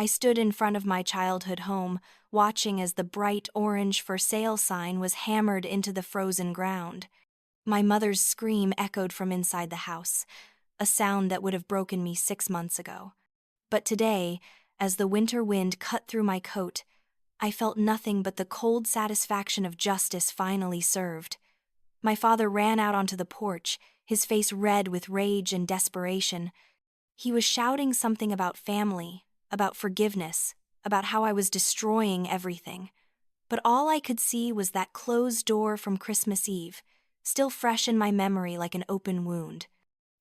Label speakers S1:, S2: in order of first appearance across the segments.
S1: I stood in front of my childhood home, watching as the bright orange for sale sign was hammered into the frozen ground. My mother's scream echoed from inside the house, a sound that would have broken me 6 months ago. But today, as the winter wind cut through my coat, I felt nothing but the cold satisfaction of justice finally served. My father ran out onto the porch, his face red with rage and desperation. He was shouting something about family, about forgiveness, about how I was destroying everything. But all I could see was that closed door from Christmas Eve, still fresh in my memory like an open wound.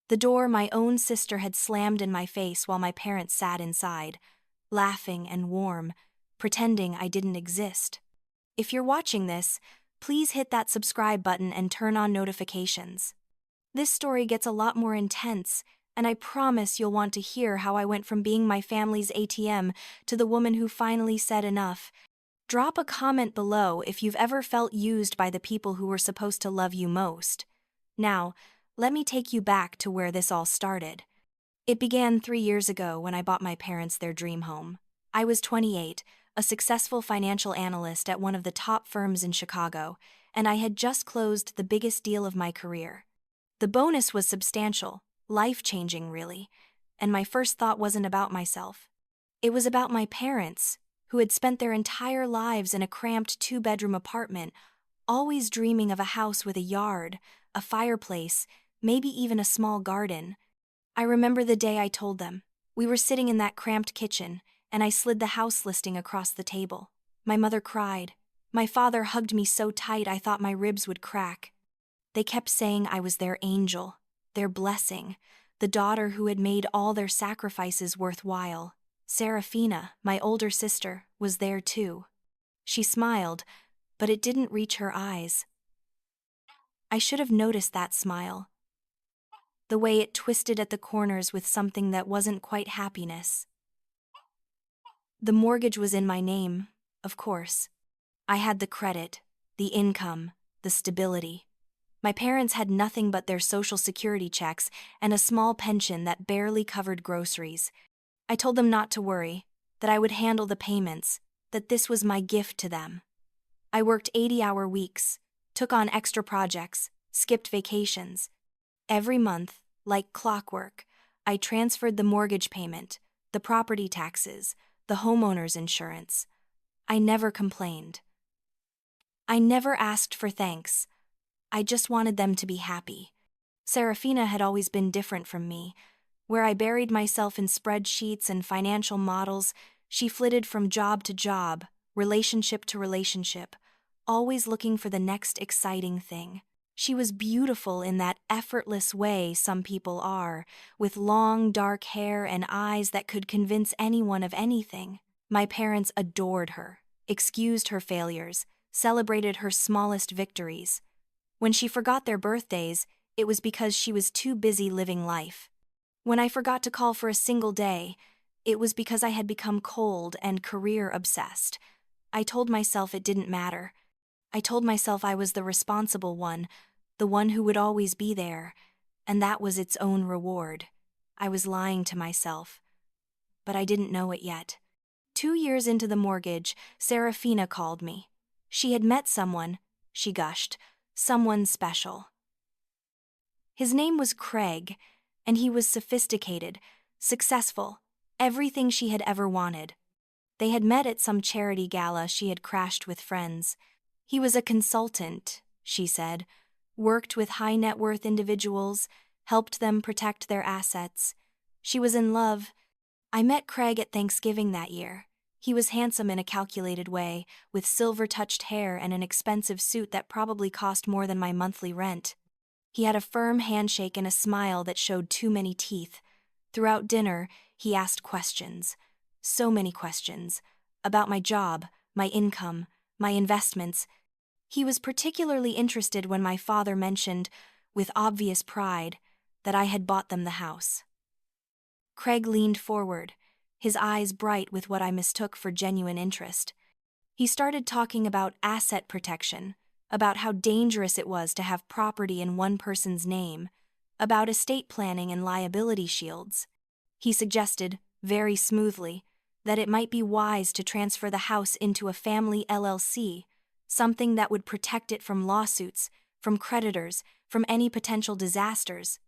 S1: The door my own sister had slammed in my face while my parents sat inside, laughing and warm, pretending I didn't exist. If you're watching this, please hit that subscribe button and turn on notifications. This story gets a lot more intense, and I promise you'll want to hear how I went from being my family's ATM to the woman who finally said enough. Drop a comment below if you've ever felt used by the people who were supposed to love you most. Now, let me take you back to where this all started. It began 3 years ago when I bought my parents their dream home. I was 28, a successful financial analyst at one of the top firms in Chicago, and I had just closed the biggest deal of my career. The bonus was substantial, life-changing really, and my first thought wasn't about myself. It was about my parents, who had spent their entire lives in a cramped 2-bedroom apartment, always dreaming of a house with a yard, a fireplace, maybe even a small garden. I remember the day I told them. We were sitting in that cramped kitchen, and I slid the house listing across the table. My mother cried. My father hugged me so tight I thought my ribs would crack. They kept saying I was their angel, their blessing, the daughter who had made all their sacrifices worthwhile. Serafina, my older sister, was there too. She smiled, but it didn't reach her eyes. I should have noticed that smile. The way it twisted at the corners with something that wasn't quite happiness. The mortgage was in my name, of course. I had the credit, the income, the stability. My parents had nothing but their Social Security checks and a small pension that barely covered groceries. I told them not to worry, that I would handle the payments, that this was my gift to them. I worked 80-hour weeks, took on extra projects, skipped vacations. Every month, like clockwork, I transferred the mortgage payment, the property taxes, the homeowner's insurance. I never complained. I never asked for thanks. I just wanted them to be happy. Serafina had always been different from me. Where I buried myself in spreadsheets and financial models, she flitted from job to job, relationship to relationship, always looking for the next exciting thing. She was beautiful in that effortless way some people are, with long, dark hair and eyes that could convince anyone of anything. My parents adored her, excused her failures, celebrated her smallest victories. When she forgot their birthdays, it was because she was too busy living life. When I forgot to call for a single day, it was because I had become cold and career-obsessed. I told myself it didn't matter. I told myself I was the responsible one, the one who would always be there, and that was its own reward. I was lying to myself. But I didn't know it yet. 2 years into the mortgage, Serafina called me. She had met someone, she gushed, someone special. His name was Craig, and he was sophisticated, successful, everything she had ever wanted. They had met at some charity gala she had crashed with friends. He was a consultant, she said, worked with high-net-worth individuals, helped them protect their assets. She was in love. I met Craig at Thanksgiving that year. He was handsome in a calculated way, with silver-touched hair and an expensive suit that probably cost more than my monthly rent. He had a firm handshake and a smile that showed too many teeth. Throughout dinner, he asked questions. So many questions. About my job, my income, my investments. He was particularly interested when my father mentioned, with obvious pride, that I had bought them the house. Craig leaned forward, his eyes bright with what I mistook for genuine interest. He started talking about asset protection, about how dangerous it was to have property in one person's name, about estate planning and liability shields. He suggested, very smoothly, that it might be wise to transfer the house into a family LLC, something that would protect it from lawsuits, from creditors, from any potential disasters.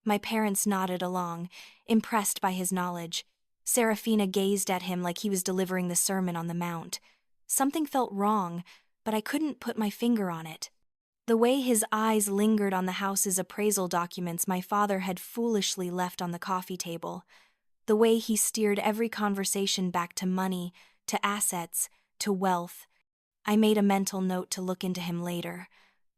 S1: My parents nodded along, impressed by his knowledge. Serafina gazed at him like he was delivering the Sermon on the Mount. Something felt wrong, but I couldn't put my finger on it. The way his eyes lingered on the house's appraisal documents my father had foolishly left on the coffee table. The way he steered every conversation back to money, to assets, to wealth. I made a mental note to look into him later,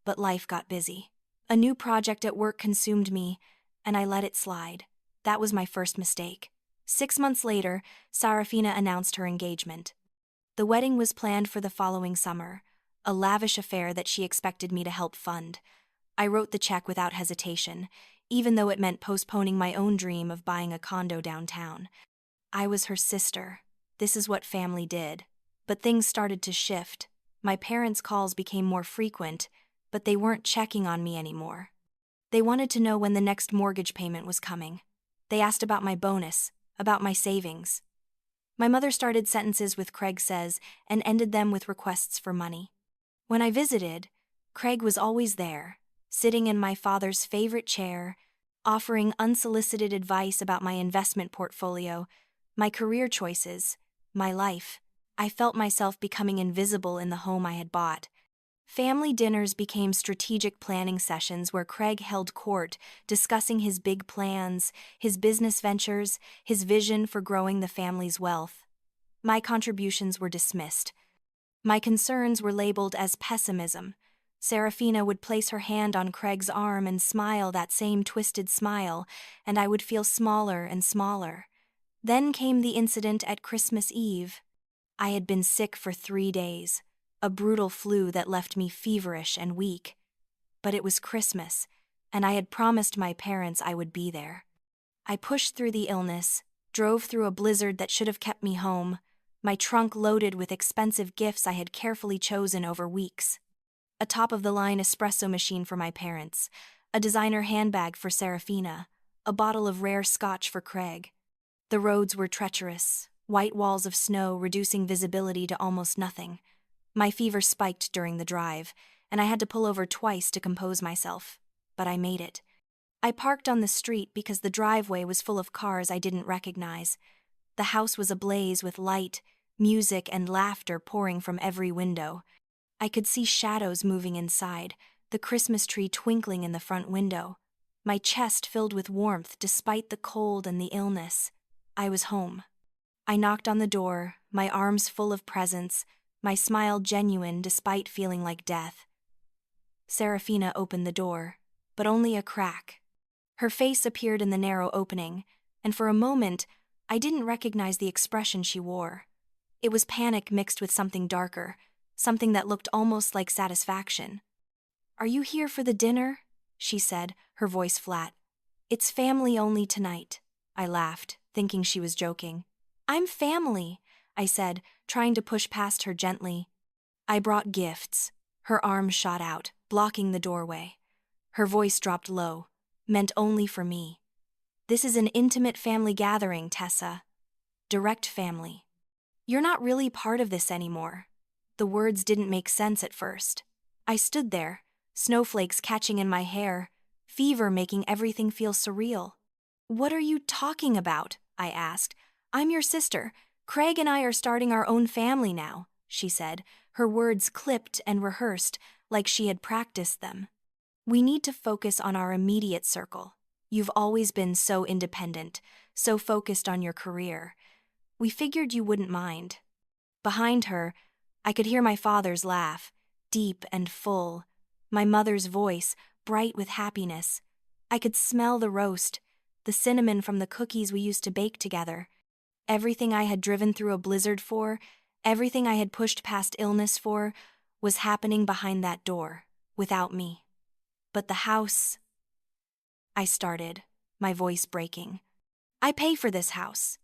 S1: but life got busy. A new project at work consumed me, and I let it slide. That was my first mistake. 6 months later, Serafina announced her engagement. The wedding was planned for the following summer, a lavish affair that she expected me to help fund. I wrote the check without hesitation, even though it meant postponing my own dream of buying a condo downtown. I was her sister. This is what family did. But things started to shift. My parents' calls became more frequent, but they weren't checking on me anymore. They wanted to know when the next mortgage payment was coming. They asked about my bonus, about my savings. My mother started sentences with "Craig says" and ended them with requests for money. When I visited, Craig was always there, sitting in my father's favorite chair, offering unsolicited advice about my investment portfolio, my career choices, my life. I felt myself becoming invisible in the home I had bought. Family dinners became strategic planning sessions where Craig held court, discussing his big plans, his business ventures, his vision for growing the family's wealth. My contributions were dismissed. My concerns were labeled as pessimism. Serafina would place her hand on Craig's arm and smile that same twisted smile, and I would feel smaller and smaller. Then came the incident at Christmas Eve. I had been sick for 3 days, a brutal flu that left me feverish and weak. But it was Christmas, and I had promised my parents I would be there. I pushed through the illness, drove through a blizzard that should have kept me home, my trunk loaded with expensive gifts I had carefully chosen over weeks. A top-of-the-line espresso machine for my parents, a designer handbag for Serafina, a bottle of rare scotch for Craig. The roads were treacherous, white walls of snow reducing visibility to almost nothing. My fever spiked during the drive, and I had to pull over twice to compose myself, but I made it. I parked on the street because the driveway was full of cars I didn't recognize. The house was ablaze with light, music, and laughter pouring from every window. I could see shadows moving inside, the Christmas tree twinkling in the front window. My chest filled with warmth despite the cold and the illness. I was home. I knocked on the door, my arms full of presents, my smile genuine despite feeling like death. Serafina opened the door, but only a crack. Her face appeared in the narrow opening, and for a moment, I didn't recognize the expression she wore. It was panic mixed with something darker, something that looked almost like satisfaction. "Are you here for the dinner?" she said, her voice flat. "It's family only tonight." I laughed, thinking she was joking. "I'm family," I said, trying to push past her gently. "I brought gifts." Her arms shot out, blocking the doorway. Her voice dropped low, "Meant only for me. This is an intimate family gathering, Tessa. Direct family. You're not really part of this anymore." The words didn't make sense at first. I stood there, snowflakes catching in my hair, fever making everything feel surreal. "What are you talking about?" I asked. "I'm your sister. Craig and I are starting our own family now," she said, her words clipped and rehearsed like she had practiced them. "We need to focus on our immediate circle. You've always been so independent, so focused on your career. We figured you wouldn't mind." Behind her, I could hear my father's laugh, deep and full, my mother's voice, bright with happiness. I could smell the roast, the cinnamon from the cookies we used to bake together. Everything I had driven through a blizzard for, everything I had pushed past illness for, was happening behind that door, without me. But the house... I started, my voice breaking. "I pay for this house."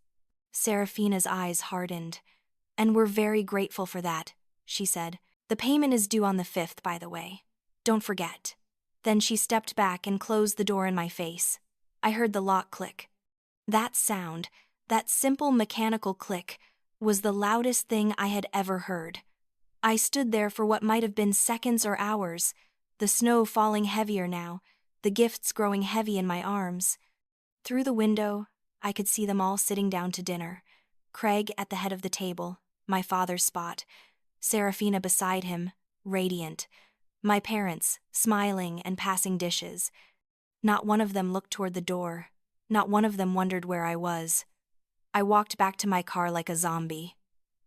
S1: Serafina's eyes hardened. "And we're very grateful for that," she said. "The payment is due on the 5th, by the way. Don't forget." Then she stepped back and closed the door in my face. I heard the lock click. That sound, that simple mechanical click, was the loudest thing I had ever heard. I stood there for what might have been seconds or hours, the snow falling heavier now, the gifts growing heavy in my arms. Through the window, I could see them all sitting down to dinner. Craig at the head of the table, my father's spot, Serafina beside him, radiant. My parents, smiling and passing dishes. Not one of them looked toward the door. Not one of them wondered where I was. I walked back to my car like a zombie.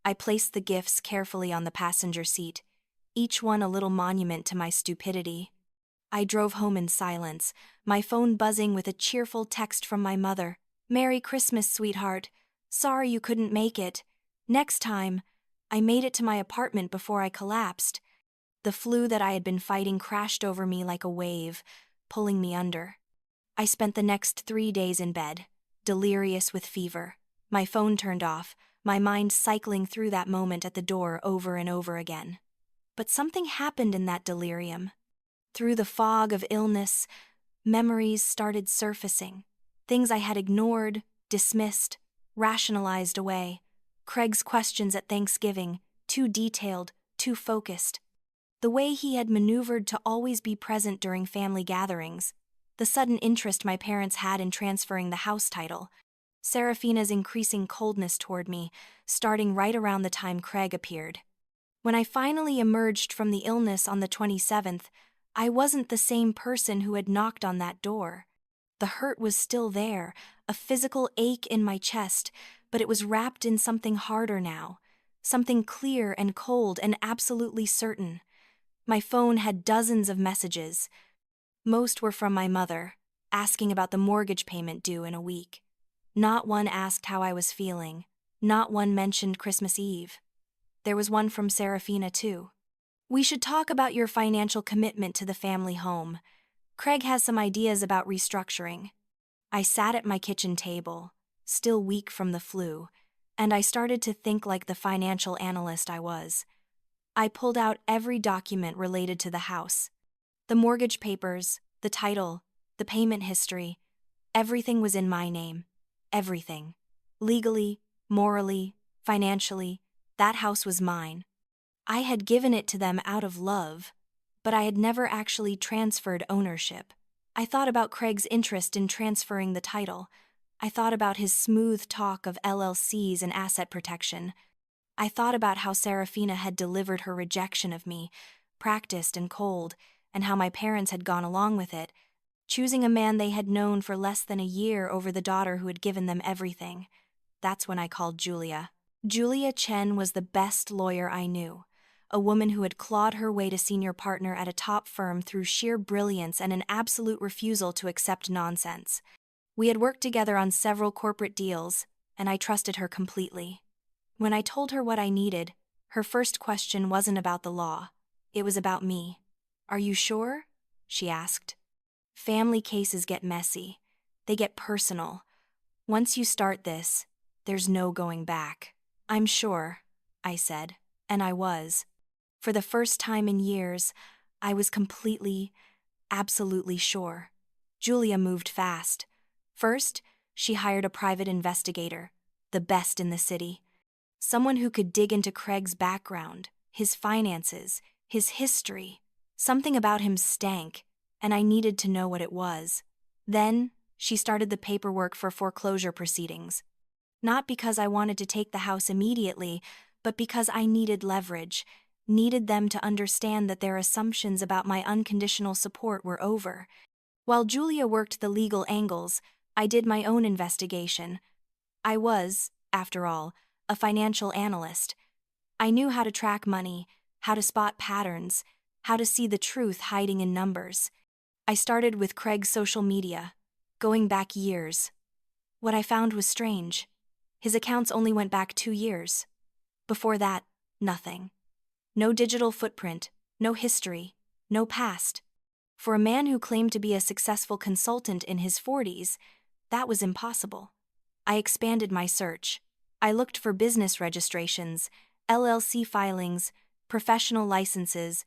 S1: I placed the gifts carefully on the passenger seat, each one a little monument to my stupidity. I drove home in silence, my phone buzzing with a cheerful text from my mother. "Merry Christmas, sweetheart. Sorry you couldn't make it. Next time." I made it to my apartment before I collapsed. The flu that I had been fighting crashed over me like a wave, pulling me under. I spent the next 3 days in bed, delirious with fever. My phone turned off, my mind cycling through that moment at the door over and over again. But something happened in that delirium. Through the fog of illness, memories started surfacing. Things I had ignored, dismissed, rationalized away. Craig's questions at Thanksgiving, too detailed, too focused. The way he had maneuvered to always be present during family gatherings. The sudden interest my parents had in transferring the house title. Serafina's increasing coldness toward me, starting right around the time Craig appeared. When I finally emerged from the illness on the 27th, I wasn't the same person who had knocked on that door. The hurt was still there, a physical ache in my chest, but it was wrapped in something harder now, something clear and cold and absolutely certain. My phone had dozens of messages. Most were from my mother, asking about the mortgage payment due in a week. Not one asked how I was feeling. Not one mentioned Christmas Eve. There was one from Serafina, too. "We should talk about your financial commitment to the family home. Craig has some ideas about restructuring." I sat at my kitchen table, still weak from the flu, and I started to think like the financial analyst I was. I pulled out every document related to the house. The mortgage papers, the title, the payment history. Everything was in my name. Everything. Legally, morally, financially, that house was mine. I had given it to them out of love, but I had never actually transferred ownership. I thought about Craig's interest in transferring the title. I thought about his smooth talk of LLCs and asset protection. I thought about how Serafina had delivered her rejection of me, practiced and cold, and how my parents had gone along with it, choosing a man they had known for less than a year over the daughter who had given them everything. That's when I called Julia. Julia Chen was the best lawyer I knew, a woman who had clawed her way to senior partner at a top firm through sheer brilliance and an absolute refusal to accept nonsense. We had worked together on several corporate deals, and I trusted her completely. When I told her what I needed, her first question wasn't about the law. It was about me. "Are you sure?" she asked. Family cases get messy. They get personal. Once you start this, there's no going back. "I'm sure," I said, and I was. For the first time in years, I was completely, absolutely sure. Julia moved fast. First, she hired a private investigator, the best in the city. Someone who could dig into Craig's background, his finances, his history. Something about him stank, and I needed to know what it was. Then, she started the paperwork for foreclosure proceedings. Not because I wanted to take the house immediately, but because I needed leverage, needed them to understand that their assumptions about my unconditional support were over. While Julia worked the legal angles, I did my own investigation. I was, after all, a financial analyst. I knew how to track money, how to spot patterns, how to see the truth hiding in numbers. I started with Craig's social media, going back years. What I found was strange. His accounts only went back 2 years. Before that, nothing. No digital footprint, no history, no past. For a man who claimed to be a successful consultant in his 40s, that was impossible. I expanded my search. I looked for business registrations, LLC filings, professional licenses.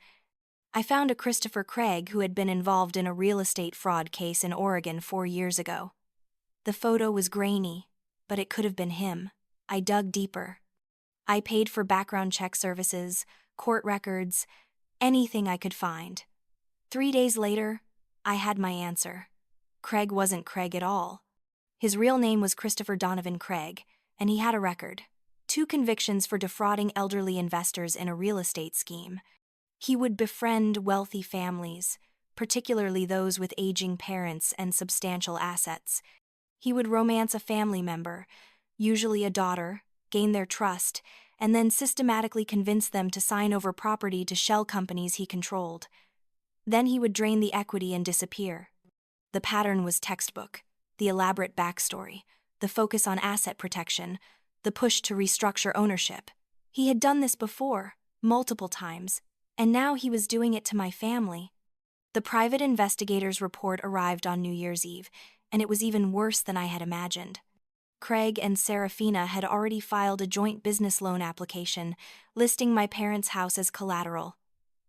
S1: I found a Christopher Craig who had been involved in a real estate fraud case in Oregon 4 years ago. The photo was grainy, but it could have been him. I dug deeper. I paid for background check services, court records, anything I could find. 3 days later, I had my answer. Craig wasn't Craig at all. His real name was Christopher Donovan Craig, and he had a record. 2 convictions for defrauding elderly investors in a real estate scheme. He would befriend wealthy families, particularly those with aging parents and substantial assets. He would romance a family member, usually a daughter, gain their trust, and then systematically convince them to sign over property to shell companies he controlled. Then he would drain the equity and disappear. The pattern was textbook: the elaborate backstory, the focus on asset protection, the push to restructure ownership. He had done this before, multiple times, and now he was doing it to my family. The private investigator's report arrived on New Year's Eve, and it was even worse than I had imagined. Craig and Serafina had already filed a joint business loan application, listing my parents' house as collateral.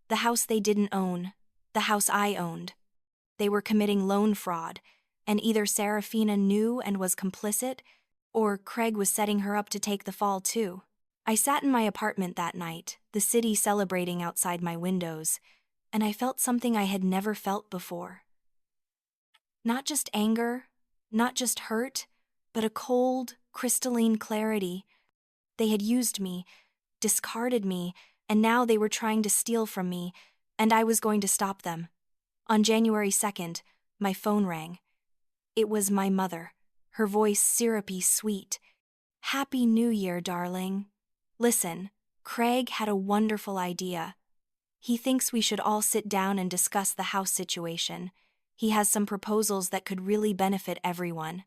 S1: The house they didn't own, the house I owned. They were committing loan fraud, and either Serafina knew and was complicit, or Craig was setting her up to take the fall too. I sat in my apartment that night, the city celebrating outside my windows, and I felt something I had never felt before. Not just anger, not just hurt, but a cold, crystalline clarity. They had used me, discarded me, and now they were trying to steal from me, and I was going to stop them. On January 2nd, my phone rang. It was my mother, her voice syrupy sweet. "Happy New Year, darling. Listen, Craig had a wonderful idea. He thinks we should all sit down and discuss the house situation. He has some proposals that could really benefit everyone."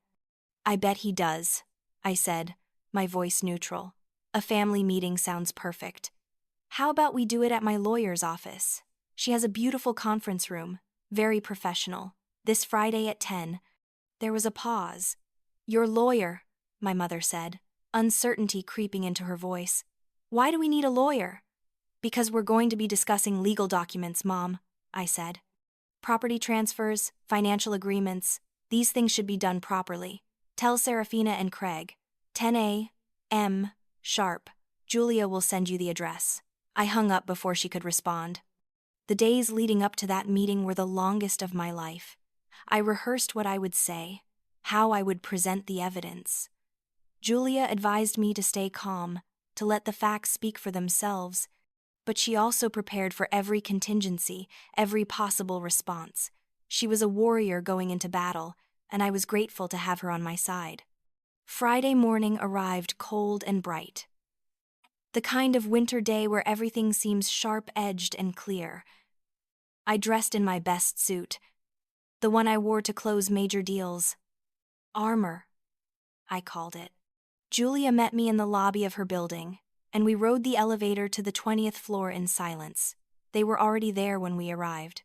S1: "I bet he does," I said, my voice neutral. "A family meeting sounds perfect. How about we do it at my lawyer's office? She has a beautiful conference room, very professional. This Friday at 10. There was a pause. "Your lawyer," my mother said, uncertainty creeping into her voice. "Why do we need a lawyer?" "Because we're going to be discussing legal documents, Mom," I said. "Property transfers, financial agreements, these things should be done properly. Tell Serafina and Craig. 10 a.m. sharp. Julia will send you the address." I hung up before she could respond. The days leading up to that meeting were the longest of my life. I rehearsed what I would say, how I would present the evidence. Julia advised me to stay calm, to let the facts speak for themselves, but she also prepared for every contingency, every possible response. She was a warrior going into battle, and I was grateful to have her on my side. Friday morning arrived cold and bright. The kind of winter day where everything seems sharp-edged and clear. I dressed in my best suit, the one I wore to close major deals. Armor, I called it. Julia met me in the lobby of her building, and we rode the elevator to the 20th floor in silence. They were already there when we arrived.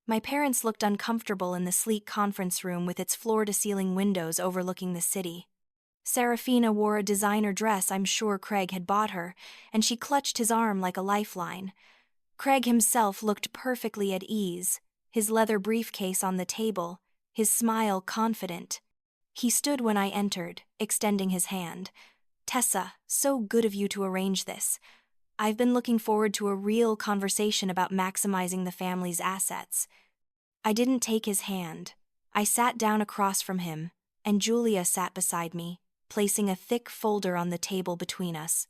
S1: My parents looked uncomfortable in the sleek conference room with its floor-to-ceiling windows overlooking the city. Serafina wore a designer dress I'm sure Craig had bought her, and she clutched his arm like a lifeline. Craig himself looked perfectly at ease, his leather briefcase on the table, his smile confident. He stood when I entered, extending his hand. "Tessa, so good of you to arrange this. I've been looking forward to a real conversation about maximizing the family's assets." I didn't take his hand. I sat down across from him, and Julia sat beside me, placing a thick folder on the table between us.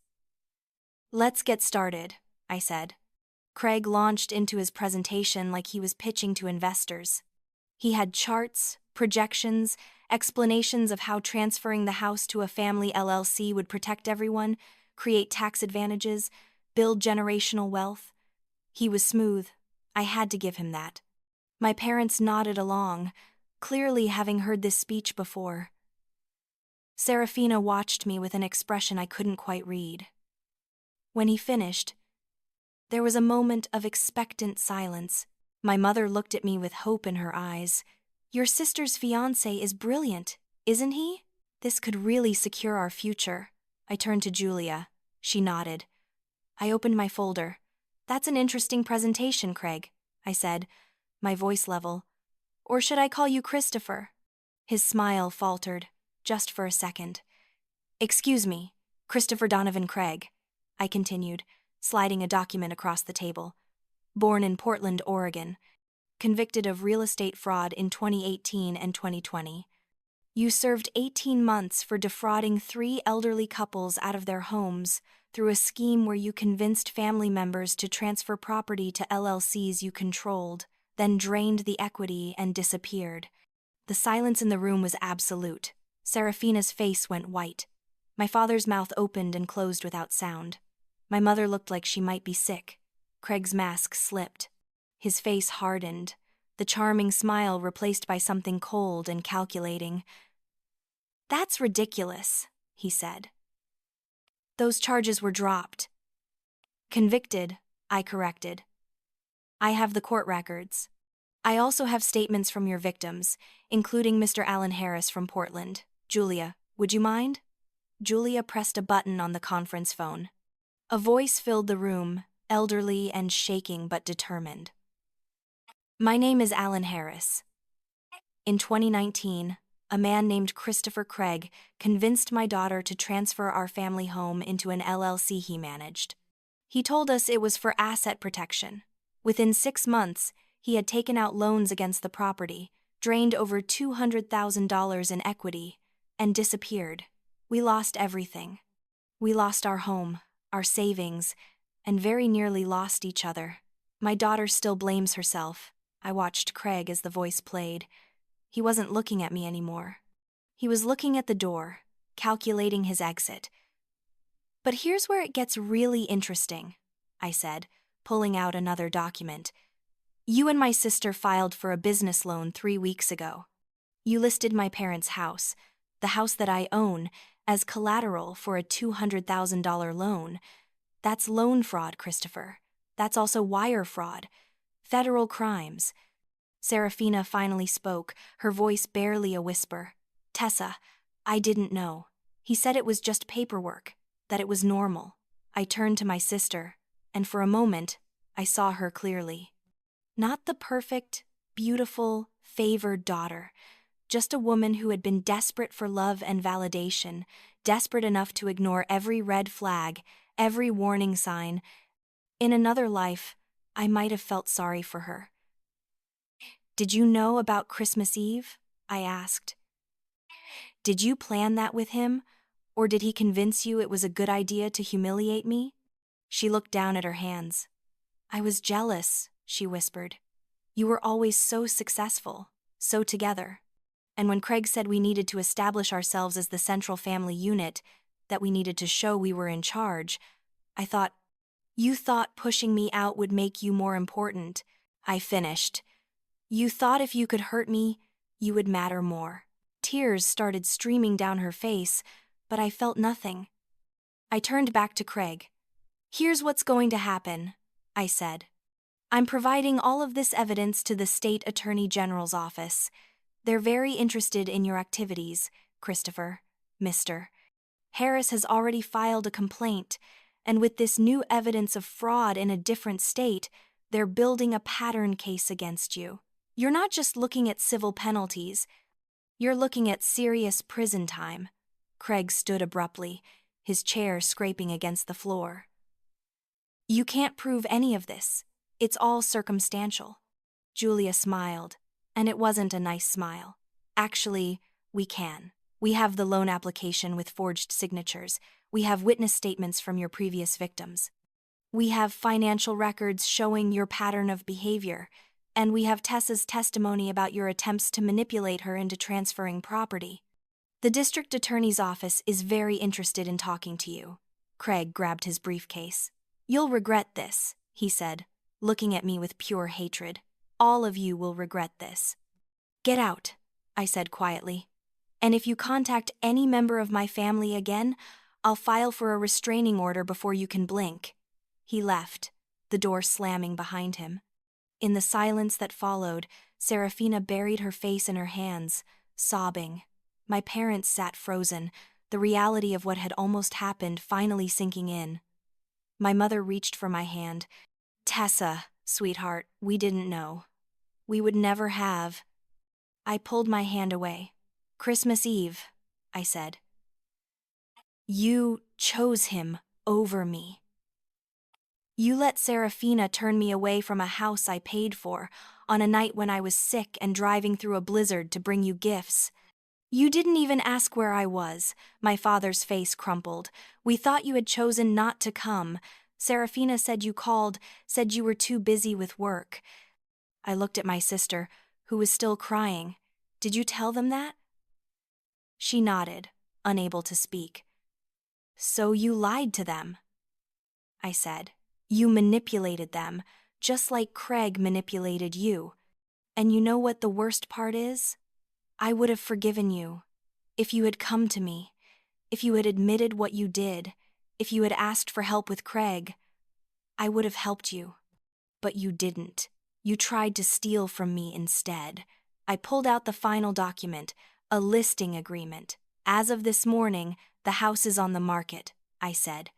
S1: "Let's get started," I said. Craig launched into his presentation like he was pitching to investors. He had charts, projections, explanations of how transferring the house to a family LLC would protect everyone, create tax advantages, build generational wealth. He was smooth. I had to give him that. My parents nodded along, clearly having heard this speech before. Serafina watched me with an expression I couldn't quite read. When he finished, there was a moment of expectant silence. My mother looked at me with hope in her eyes. "Your sister's fiancé is brilliant, isn't he? This could really secure our future." I turned to Julia. She nodded. I opened my folder. "That's an interesting presentation, Craig," I said, my voice level. "Or should I call you Christopher?" His smile faltered, just for a second. "Excuse me, Christopher Donovan Craig." I continued, sliding a document across the table. Born in Portland, Oregon. Convicted of real estate fraud in 2018 and 2020. You served 18 months for defrauding 3 elderly couples out of their homes through a scheme where you convinced family members to transfer property to LLCs you controlled, then drained the equity and disappeared. The silence in the room was absolute. Serafina's face went white. My father's mouth opened and closed without sound. My mother looked like she might be sick. Craig's mask slipped. His face hardened, the charming smile replaced by something cold and calculating. "That's ridiculous," he said. "Those charges were dropped." "Convicted," I corrected. "I have the court records. I also have statements from your victims, including Mr. Alan Harris from Portland. Julia, would you mind?" Julia pressed a button on the conference phone. A voice filled the room, elderly and shaking but determined. "My name is Alan Harris. In 2019, a man named Christopher Craig convinced my daughter to transfer our family home into an LLC he managed. He told us it was for asset protection. Within 6 months, he had taken out loans against the property, drained over $200,000 in equity, and disappeared. We lost everything. We lost our home, our savings, and very nearly lost each other. My daughter still blames herself." I watched Craig as the voice played. He wasn't looking at me anymore. He was looking at the door, calculating his exit. "But here's where it gets really interesting," I said, pulling out another document. "You and my sister filed for a business loan 3 weeks ago. You listed my parents' house, the house that I own, as collateral for a $200,000 loan. That's loan fraud, Christopher. That's also wire fraud. Federal crimes." Serafina finally spoke, her voice barely a whisper. "Tessa, I didn't know. He said it was just paperwork, that it was normal." I turned to my sister, and for a moment, I saw her clearly. Not the perfect, beautiful, favored daughter, just a woman who had been desperate for love and validation, desperate enough to ignore every red flag, every warning sign. In another life, I might have felt sorry for her. "Did you know about Christmas Eve?" I asked. "Did you plan that with him, or did he convince you it was a good idea to humiliate me?" She looked down at her hands. "I was jealous," she whispered. "You were always so successful, so together. And when Craig said we needed to establish ourselves as the central family unit, that we needed to show we were in charge, I thought, you thought pushing me out would make you more important." I finished. "You thought if you could hurt me, you would matter more." Tears started streaming down her face, but I felt nothing. I turned back to Craig. "Here's what's going to happen," I said. "I'm providing all of this evidence to the State Attorney General's office. They're very interested in your activities, Christopher, Mr. Harris has already filed a complaint, and with this new evidence of fraud in a different state, they're building a pattern case against you. You're not just looking at civil penalties, you're looking at serious prison time." Craig stood abruptly, his chair scraping against the floor. "You can't prove any of this. It's all circumstantial." Julia smiled, and it wasn't a nice smile. "Actually, we can. We have the loan application with forged signatures. We have witness statements from your previous victims. We have financial records showing your pattern of behavior, and we have Tessa's testimony about your attempts to manipulate her into transferring property. The district attorney's office is very interested in talking to you." Craig grabbed his briefcase. "You'll regret this," he said, looking at me with pure hatred. "All of you will regret this." "Get out," I said quietly. "And if you contact any member of my family again, I'll file for a restraining order before you can blink." He left, the door slamming behind him. In the silence that followed, Serafina buried her face in her hands, sobbing. My parents sat frozen, the reality of what had almost happened finally sinking in. My mother reached for my hand. "Tessa, sweetheart, we didn't know. We would never have." I pulled my hand away. "Christmas Eve," I said. "You chose him over me." You let Serafina turn me away from a house I paid for, on a night when I was sick and driving through a blizzard to bring you gifts. You didn't even ask where I was. My father's face crumpled. We thought you had chosen not to come. Serafina said you called, said you were too busy with work. I looked at my sister, who was still crying. Did you tell them that? She nodded, unable to speak. So you lied to them, I said. You manipulated them, just like Craig manipulated you. And you know what the worst part is? I would have forgiven you. If you had come to me, if you had admitted what you did, if you had asked for help with Craig, I would have helped you. But you didn't. You tried to steal from me instead. I pulled out the final document, a listing agreement. As of this morning, the house is on the market, I said.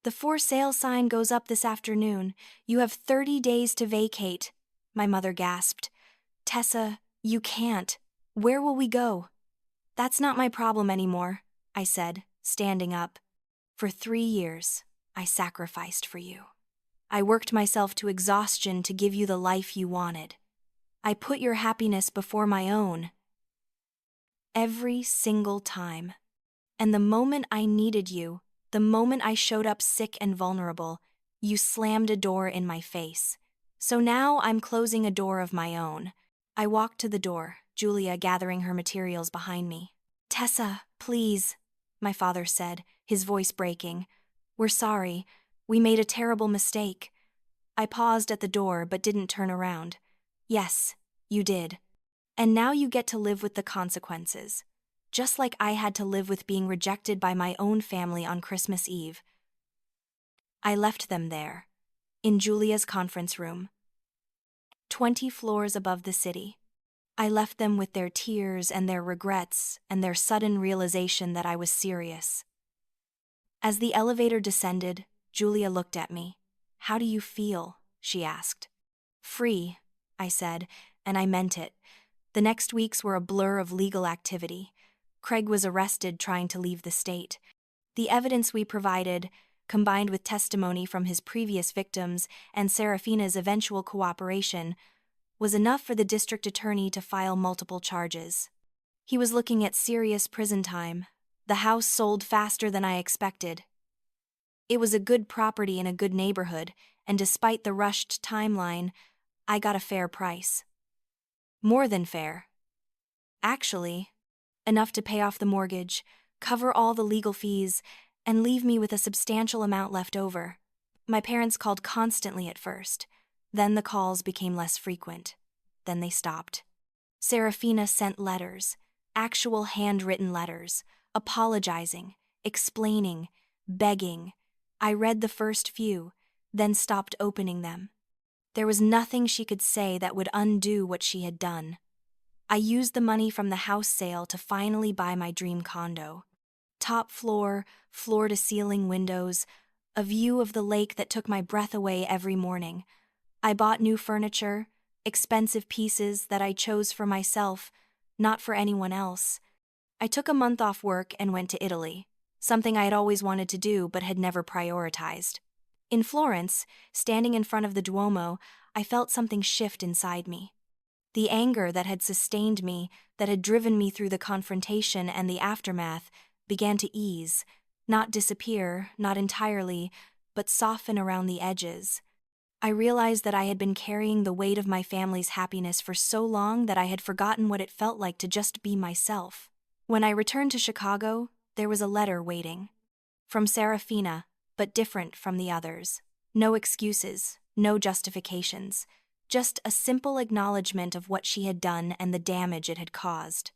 S1: The for sale sign goes up this afternoon. You have 30 days to vacate, my mother gasped. Tessa, you can't. Where will we go? That's not my problem anymore, I said, standing up. For 3 years, I sacrificed for you. I worked myself to exhaustion to give you the life you wanted. I put your happiness before my own. Every single time. And the moment I needed you, the moment I showed up sick and vulnerable, you slammed a door in my face. So now I'm closing a door of my own. I walked to the door, Julia gathering her materials behind me. Tessa, please, my father said, his voice breaking. We're sorry. We made a terrible mistake. I paused at the door but didn't turn around. Yes, you did. And now you get to live with the consequences. Just like I had to live with being rejected by my own family on Christmas Eve. I left them there, in Julia's conference room, 20 floors above the city. I left them with their tears and their regrets and their sudden realization that I was serious. As the elevator descended, Julia looked at me. How do you feel? She asked. Free, I said, and I meant it. The next weeks were a blur of legal activity. Craig was arrested trying to leave the state. The evidence we provided, combined with testimony from his previous victims and Serafina's eventual cooperation, was enough for the district attorney to file multiple charges. He was looking at serious prison time. The house sold faster than I expected. It was a good property in a good neighborhood, and despite the rushed timeline, I got a fair price. More than fair. Actually, enough to pay off the mortgage, cover all the legal fees, and leave me with a substantial amount left over. My parents called constantly at first. Then the calls became less frequent. Then they stopped. Serafina sent letters, actual handwritten letters, apologizing, explaining, begging. I read the first few, then stopped opening them. There was nothing she could say that would undo what she had done. I used the money from the house sale to finally buy my dream condo. Top floor, floor-to-ceiling windows, a view of the lake that took my breath away every morning. I bought new furniture, expensive pieces that I chose for myself, not for anyone else. I took a month off work and went to Italy, something I had always wanted to do but had never prioritized. In Florence, standing in front of the Duomo, I felt something shift inside me. The anger that had sustained me, that had driven me through the confrontation and the aftermath, began to ease, not disappear, not entirely, but soften around the edges. I realized that I had been carrying the weight of my family's happiness for so long that I had forgotten what it felt like to just be myself. When I returned to Chicago, there was a letter waiting. From Serafina, but different from the others. No excuses, no justifications. Just a simple acknowledgement of what she had done and the damage it had caused.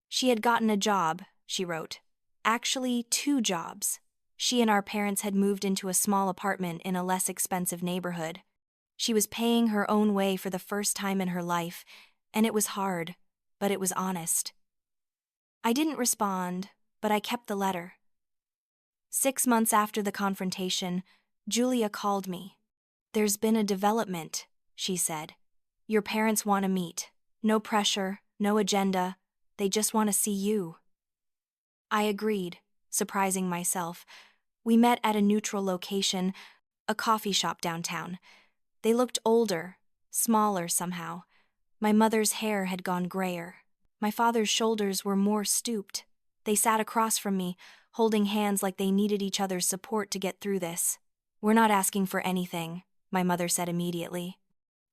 S1: She had gotten a job, she wrote. Actually, 2 jobs. She and our parents had moved into a small apartment in a less expensive neighborhood. She was paying her own way for the first time in her life, and it was hard, but it was honest. I didn't respond, but I kept the letter. 6 months after the confrontation, Julia called me. There's been a development, she said. Your parents want to meet. No pressure, no agenda. They just want to see you. I agreed, surprising myself. We met at a neutral location, a coffee shop downtown. They looked older, smaller somehow. My mother's hair had gone grayer. My father's shoulders were more stooped. They sat across from me, holding hands like they needed each other's support to get through this. "We're not asking for anything," my mother said immediately.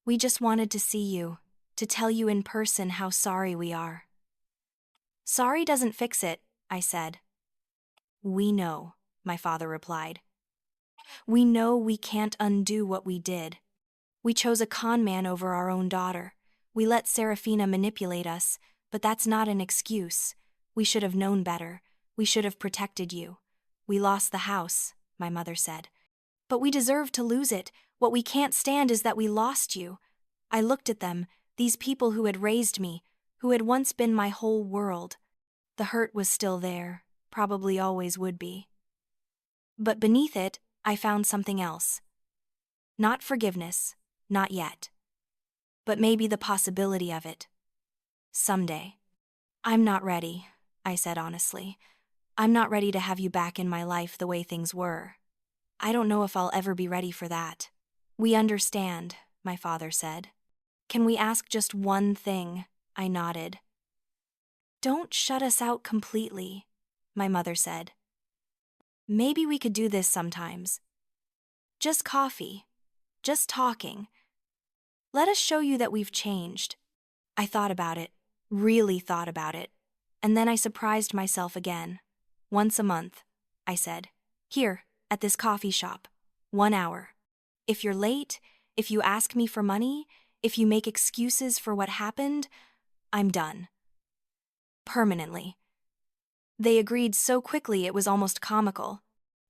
S1: "We just wanted to see you, to tell you in person how sorry we are." "Sorry doesn't fix it," I said. "We know," my father replied. "We know we can't undo what we did. We chose a con man over our own daughter. We let Serafina manipulate us, but that's not an excuse. We should have known better. We should have protected you. We lost the house," my mother said. "But we deserve to lose it. What we can't stand is that we lost you." I looked at them, these people who had raised me, who had once been my whole world. The hurt was still there, probably always would be. But beneath it, I found something else. Not forgiveness, not yet. But maybe the possibility of it. Someday. "I'm not ready," I said honestly. "I'm not ready to have you back in my life the way things were. I don't know if I'll ever be ready for that." "We understand," my father said. "Can we ask just one thing?" I nodded. "Don't shut us out completely," my mother said. "Maybe we could do this sometimes. Just coffee. Just talking. Let us show you that we've changed." I thought about it, really thought about it, and then I surprised myself again. "Once a month," I said. "Here, at this coffee shop. 1 hour. If you're late, if you ask me for money, if you make excuses for what happened, I'm done. Permanently." They agreed so quickly it was almost comical.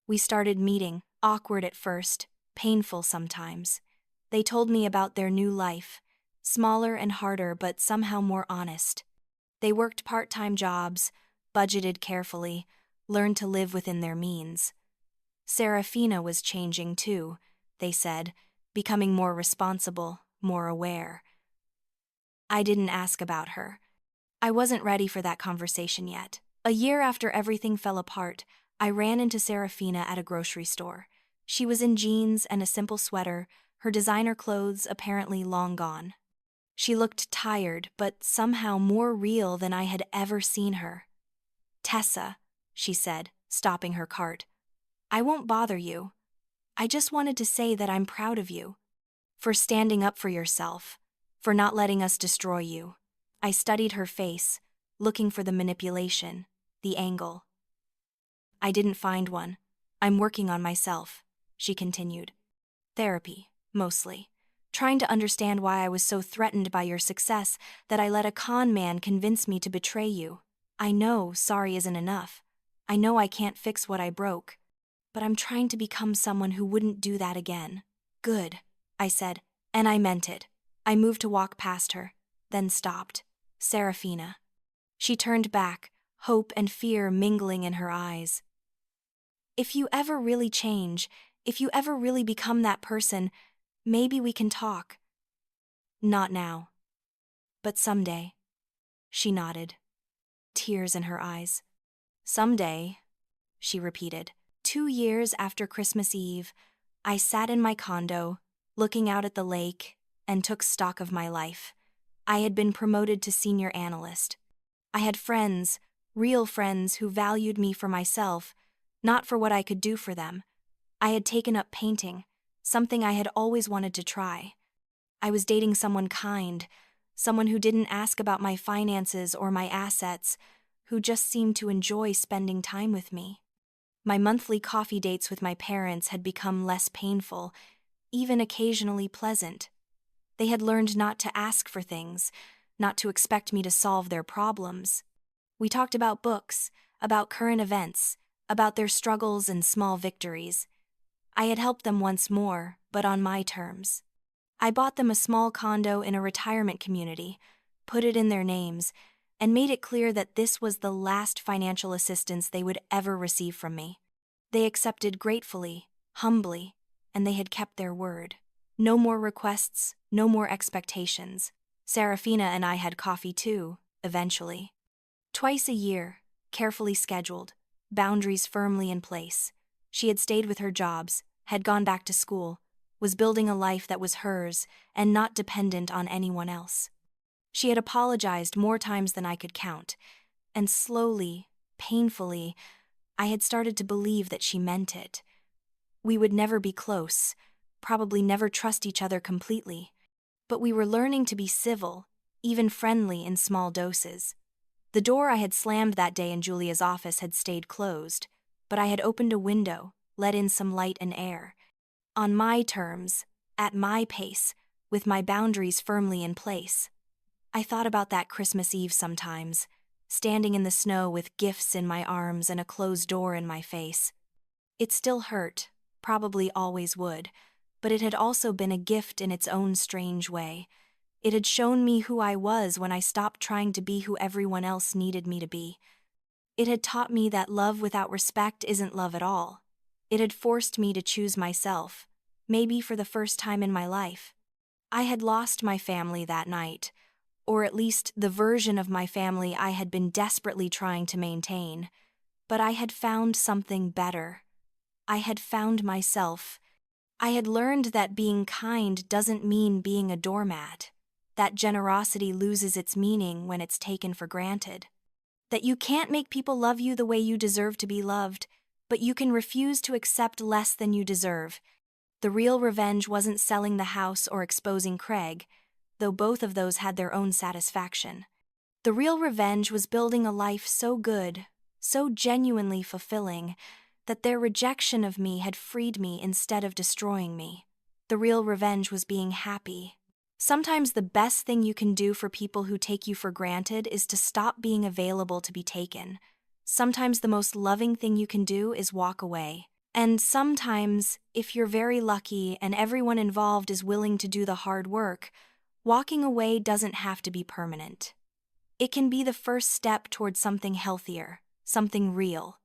S1: We started meeting, awkward at first, painful sometimes. They told me about their new life, smaller and harder but somehow more honest. They worked part-time jobs, budgeted carefully, learned to live within their means. Serafina was changing too, they said, becoming more responsible, more aware. I didn't ask about her. I wasn't ready for that conversation yet. A year after everything fell apart, I ran into Serafina at a grocery store. She was in jeans and a simple sweater, her designer clothes apparently long gone. She looked tired, but somehow more real than I had ever seen her. "Tessa," she said, stopping her cart. "I won't bother you. I just wanted to say that I'm proud of you. For standing up for yourself, for not letting us destroy you." I studied her face, looking for the manipulation, the angle. "I didn't find one. I'm working on myself," she continued. "Therapy, mostly. Trying to understand why I was so threatened by your success that I let a con man convince me to betray you. I know sorry isn't enough. I know I can't fix what I broke. But I'm trying to become someone who wouldn't do that again." "Good," I said, and I meant it. I moved to walk past her, then stopped. Serafina. She turned back, hope and fear mingling in her eyes. "If you ever really change, if you ever really become that person, maybe we can talk." "Not now. But someday." She nodded, tears in her eyes. "Someday," she repeated. 2 years after Christmas Eve, I sat in my condo, looking out at the lake, and took stock of my life. I had been promoted to senior analyst. I had friends, real friends who valued me for myself, not for what I could do for them. I had taken up painting, something I had always wanted to try. I was dating someone kind, someone who didn't ask about my finances or my assets, who just seemed to enjoy spending time with me. My monthly coffee dates with my parents had become less painful, even occasionally pleasant. They had learned not to ask for things, not to expect me to solve their problems. We talked about books, about current events, about their struggles and small victories. I had helped them once more, but on my terms. I bought them a small condo in a retirement community, put it in their names, and made it clear that this was the last financial assistance they would ever receive from me. They accepted gratefully, humbly, and they had kept their word. No more requests, no more expectations. Serafina and I had coffee too, eventually. Twice a year, carefully scheduled, boundaries firmly in place. She had stayed with her jobs, had gone back to school, was building a life that was hers and not dependent on anyone else. She had apologized more times than I could count, and slowly, painfully, I had started to believe that she meant it. We would never be close, probably never trust each other completely, but we were learning to be civil, even friendly in small doses. The door I had slammed that day in Julia's office had stayed closed, but I had opened a window, let in some light and air. On my terms, at my pace, with my boundaries firmly in place. I thought about that Christmas Eve sometimes, standing in the snow with gifts in my arms and a closed door in my face. It still hurt, probably always would, but it had also been a gift in its own strange way. It had shown me who I was when I stopped trying to be who everyone else needed me to be. It had taught me that love without respect isn't love at all. It had forced me to choose myself, maybe for the first time in my life. I had lost my family that night, or at least the version of my family I had been desperately trying to maintain. But I had found something better. I had found myself. I had learned that being kind doesn't mean being a doormat, that generosity loses its meaning when it's taken for granted, that you can't make people love you the way you deserve to be loved, but you can refuse to accept less than you deserve. The real revenge wasn't selling the house or exposing Craig, though both of those had their own satisfaction. The real revenge was building a life so good, so genuinely fulfilling, that their rejection of me had freed me instead of destroying me. The real revenge was being happy. Sometimes the best thing you can do for people who take you for granted is to stop being available to be taken. Sometimes the most loving thing you can do is walk away. And sometimes, if you're very lucky and everyone involved is willing to do the hard work, walking away doesn't have to be permanent. It can be the first step towards something healthier, something real.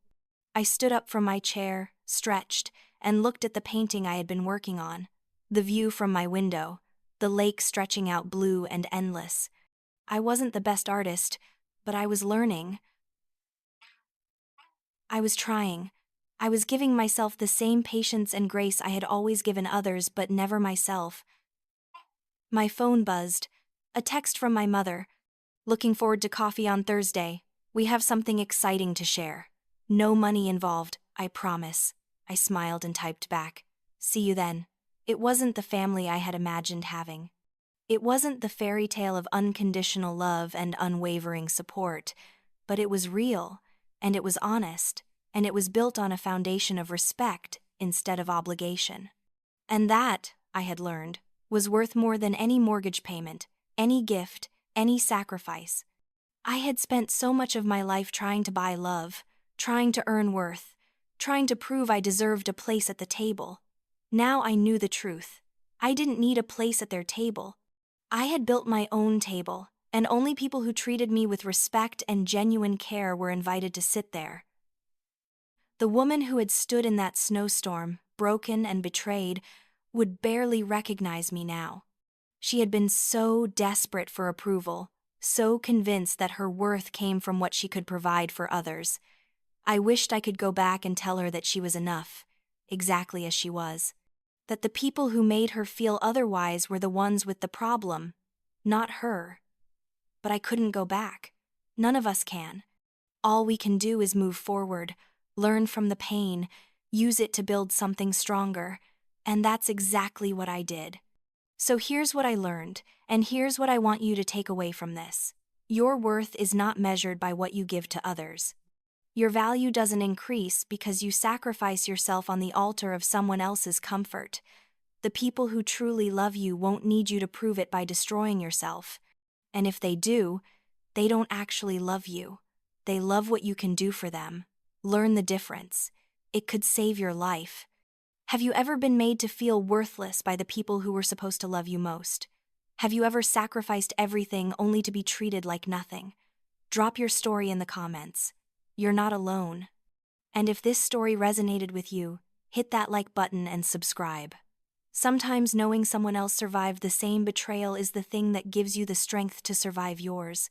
S1: I stood up from my chair, stretched, and looked at the painting I had been working on, the view from my window, the lake stretching out blue and endless. I wasn't the best artist, but I was learning. I was trying. I was giving myself the same patience and grace I had always given others, but never myself. My phone buzzed. A text from my mother. Looking forward to coffee on Thursday. We have something exciting to share. No money involved, I promise. I smiled and typed back. See you then. It wasn't the family I had imagined having. It wasn't the fairy tale of unconditional love and unwavering support, but it was real, and it was honest, and it was built on a foundation of respect instead of obligation. And that, I had learned, was worth more than any mortgage payment, any gift, any sacrifice. I had spent so much of my life trying to buy love, trying to earn worth, trying to prove I deserved a place at the table. Now I knew the truth. I didn't need a place at their table. I had built my own table, and only people who treated me with respect and genuine care were invited to sit there. The woman who had stood in that snowstorm, broken and betrayed, would barely recognize me now. She had been so desperate for approval, so convinced that her worth came from what she could provide for others. I wished I could go back and tell her that she was enough, exactly as she was. That the people who made her feel otherwise were the ones with the problem, not her. But I couldn't go back. None of us can. All we can do is move forward, learn from the pain, use it to build something stronger. And that's exactly what I did. So here's what I learned, and here's what I want you to take away from this. Your worth is not measured by what you give to others. Your value doesn't increase because you sacrifice yourself on the altar of someone else's comfort. The people who truly love you won't need you to prove it by destroying yourself. And if they do, they don't actually love you. They love what you can do for them. Learn the difference. It could save your life. Have you ever been made to feel worthless by the people who were supposed to love you most? Have you ever sacrificed everything only to be treated like nothing? Drop your story in the comments. You're not alone. And if this story resonated with you, hit that like button and subscribe. Sometimes knowing someone else survived the same betrayal is the thing that gives you the strength to survive yours.